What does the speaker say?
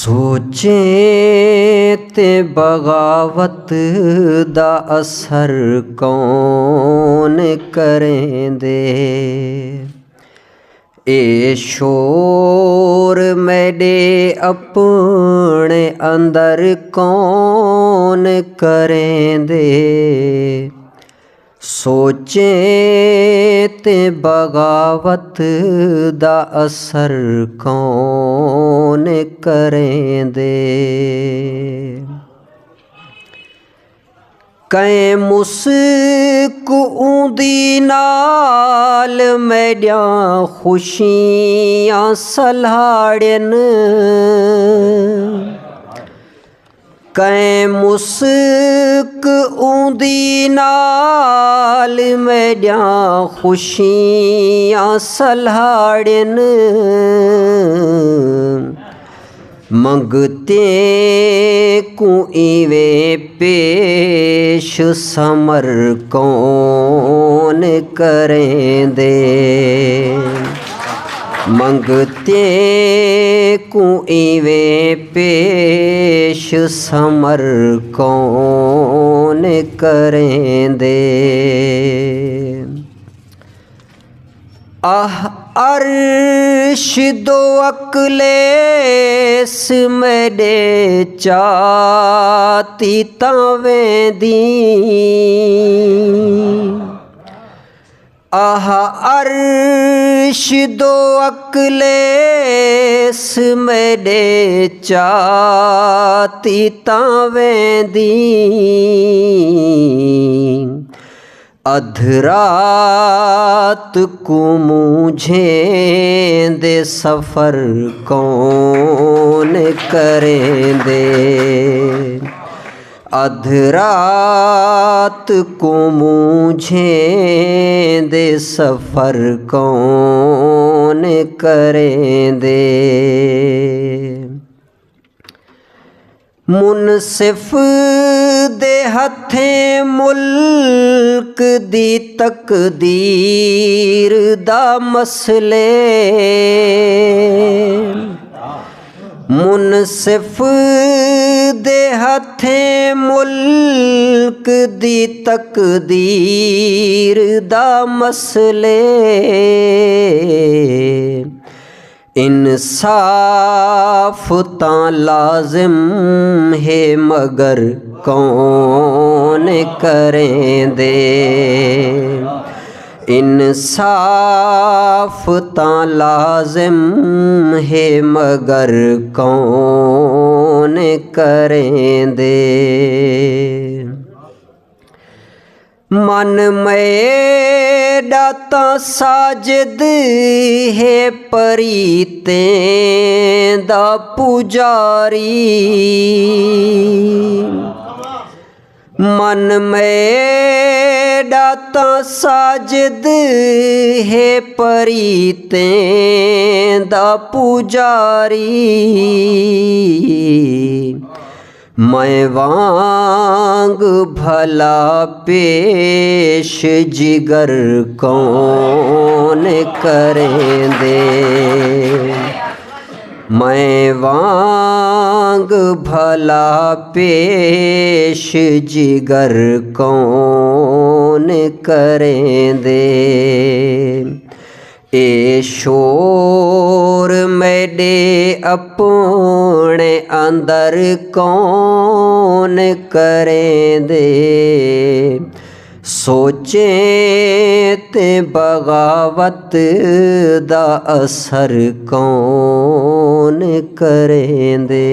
सोचे ते बगावत दा असर कौन करेंदे। ए शोर मेरे अपने अंदर कौन करेंदे। सोचे ते बगावत दा असर कौन करेंदे। कै मुस्कुदी नाल मेरिया खुशियां सलाड़न। कै मुस्कुदी नाल मेरिया खुशियां सलाड़न। मंगते को इवे पेश समर कौन करेंदे। मंगते को इवे पेश समर कौन करेंदे। आह अर्श दो अकलेस मेरे चाती तावेंदी। आह अर्श दो अकलेस मेरे चाती तावेंदी। अधरात को मुझे दे सफ़र कौन करेंदे। अधरात को मुझे दे सफ़र कौन करेंदे। मुनसिफ दे हथें मुल्क दी तकदीर दा मसले। मुनसिफ दे हथें मुल्क दी तकदीर दा मसले। इंसाफ तां लाजिम है मगर कौन करेंदे। इंसाफ तां लाजिम है मगर कौन करेंदे। मन मेरा तां साजिद है परीतें दा पुजारी। मन मेरा तां साजिद है परीतें दा पुजारी। मैं वांग भला पेश जिगर कौन करेंदे। मैं वांग भला पेश जिगर कौन करेंदे। ए शोर मेरे अपने अंदर कौन करेंदे। सोचे ते बगावत दा असर कौन करेंदे।